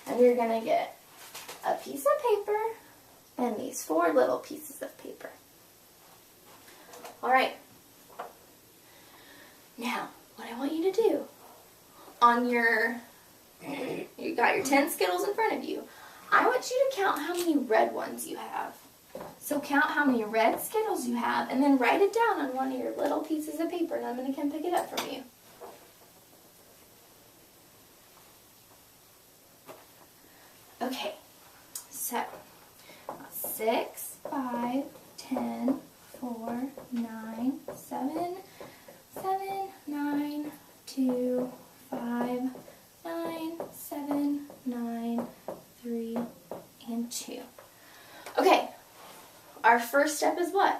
And you're going to get a piece of paper and these 4 little pieces of paper. All right. Now, what I want you to do, on your, you got your 10 Skittles in front of you. I want you to count how many red ones you have. So count how many red Skittles you have, and then write it down on one of your little pieces of paper, and I'm going to come pick it up from you. Okay, so 6, 5, 10, 4, 9, 7, 9, 2, 5, 9, 7, 9, 3, and 2. Okay, our first step is what?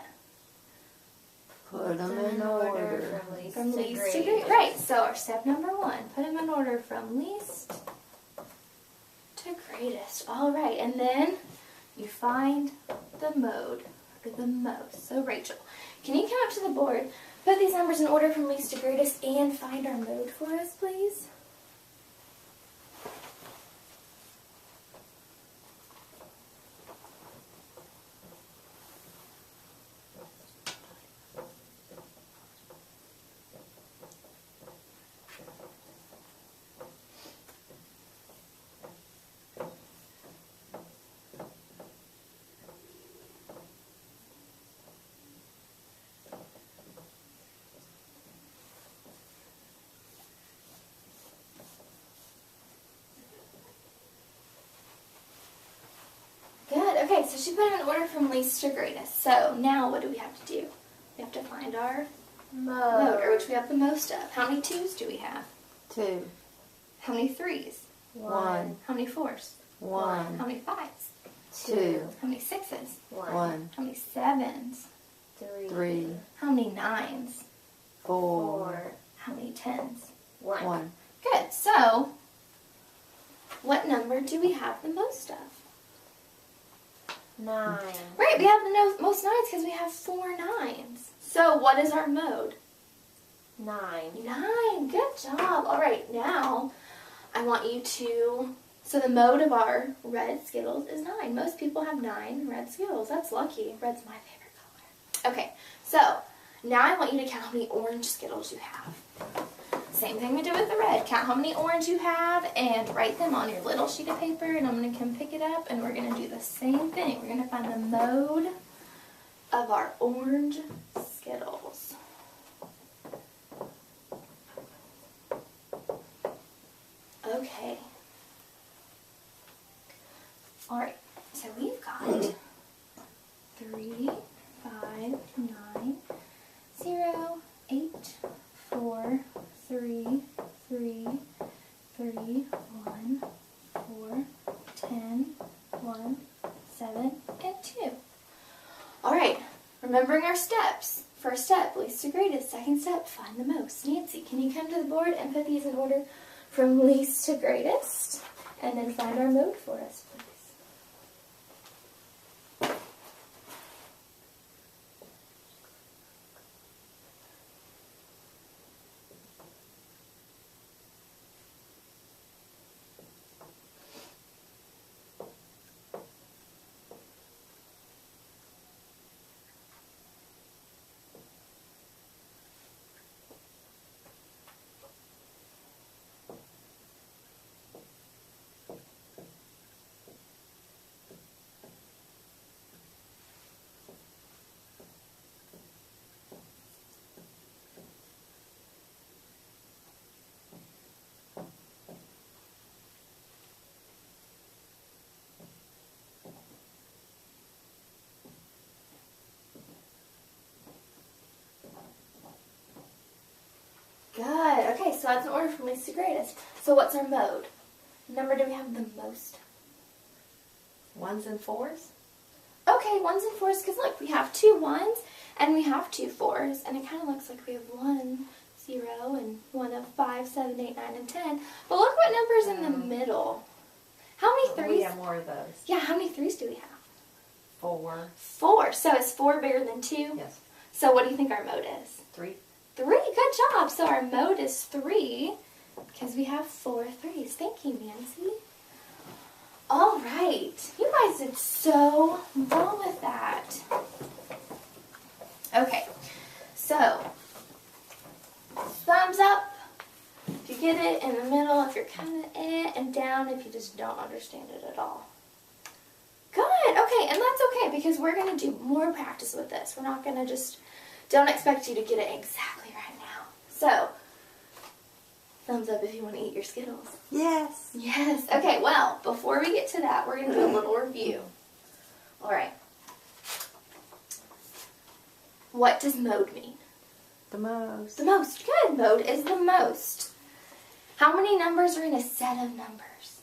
Put them in order. From least to greatest. Right, so our step number 1, put them in order from least to greatest. All right, and then you find the mode, or the most. So Rachel, can you come up to the board, put these numbers in order from least to greatest, and find our mode for us, please? Good. Okay, so she put them in order from least to greatest. So now what do we have to do? We have to find our mode, or which we have the most of. How many 2s do we have? 2. How many 3s? 1. How many 4s? 1. How many 5s? 2. How many 6s? 1. How many 7s? 3. How many 9s? 4. How many 10s? 1. Good. So, what number do we have the most of? 9. Right, we have the most 9s because we have 4 9s. So, what is our mode? 9. 9. Good job. All right, now I want you to, so the mode of our red Skittles is 9. Most people have 9 red Skittles. That's lucky. Red's my favorite color. Okay, so now I want you to count how many orange Skittles you have. Same thing we did with the red. Count how many orange you have and write them on your little sheet of paper, and I'm going to come pick it up and we're going to do the same thing. We're going to find the mode of our orange Skittles. Okay. Alright, so we've got 3, 5, 9, 0, 8, 4, 3, 3, 3, 1, 4, 10, 1, 7, and 2. Alright, remembering our steps. First step, least to greatest. Second step, find the most. Nancy, can you come to the board and put these in order from least to greatest? And then find our mode for us, please. Good. Okay, so that's an order from least to greatest. So what's our mode? Number do we have the most? 1s and 4s? Okay, 1s and 4s, because look, we have 2 1s and we have 2 4s, and it kind of looks like we have 1 0 and 1 of 5, 7, 8, 9, and 10. But look what number's in the middle. How many 3s? We have more of those. Yeah, how many 3s do we have? 4. 4. So is 4 bigger than 2? Yes. So what do you think our mode is? 3. 3. Good job. So our mode is 3 because we have 4 3s. Thank you, Nancy. guys did so well with that. Okay, so thumbs up if you get it, in the middle if you're kind of and down if you just don't understand it at all. Good, okay, and that's okay because we're going to do more practice with this. We're not going to just, don't expect you to get it exactly right now. So, thumbs up if you want to eat your Skittles. Yes. Yes. Okay, well, before we get to that, we're going to do a little review. All right. What does mode mean? The most. The most. Good. Mode is the most. How many numbers are in a set of numbers?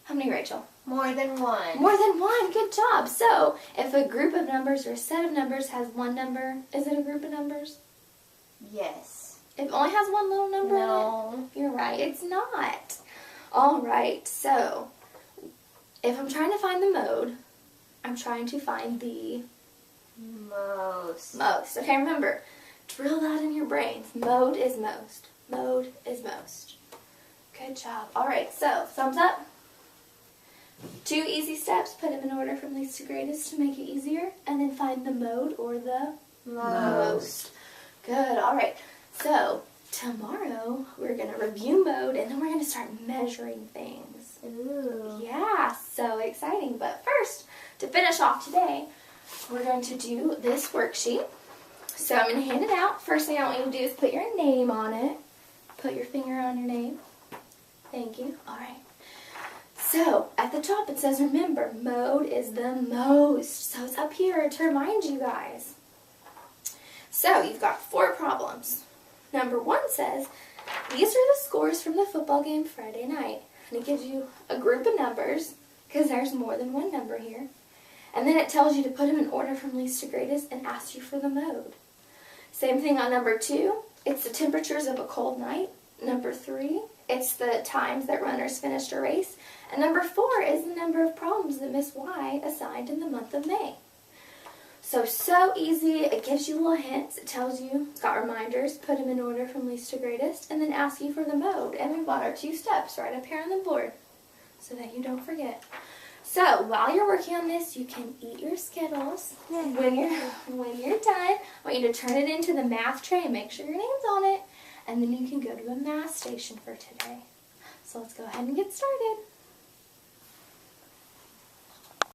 How many, Rachel? More than one. More than one. Good job. So, if a group of numbers or a set of numbers has one number, is it a group of numbers? Yes. If it only has one little number in it? No. You're right, it's not. All right, so if I'm trying to find the mode, I'm trying to find the Most. most. Okay, remember, drill that in your brains. Mode is most. Mode is most. Good job. All right, so thumbs up. 2 easy steps. Put them in order from least to greatest to make it easier. And then find the mode or the most. Good. All right. So tomorrow we're going to review mode and then we're going to start measuring things. Ooh. Yeah, so exciting. But first, to finish off today, we're going to do this worksheet. So I'm going to hand it out. First thing I want you to do is put your name on it. Put your finger on your name. Thank you. All right. So at the top it says, remember, mode is the most. So it's up here to remind you guys. So you've got 4 problems. Number 1 says, these are the scores from the football game Friday night. And it gives you a group of numbers, because there's more than one number here. And then it tells you to put them in order from least to greatest and asks you for the mode. Same thing on number 2. It's the temperatures of a cold night. Number 3, it's the times that runners finished a race. And number 4 is the number of problems that Miss Y assigned in the month of May. So easy. It gives you little hints. It tells you, it's got reminders, put them in order from least to greatest, and then ask you for the mode. And we've got our 2 steps right up here on the board so that you don't forget. So while you're working on this, you can eat your Skittles. When you're done, I want you to turn it into the math tray and make sure your name's on it. And then you can go to a math station for today. So let's go ahead and get started.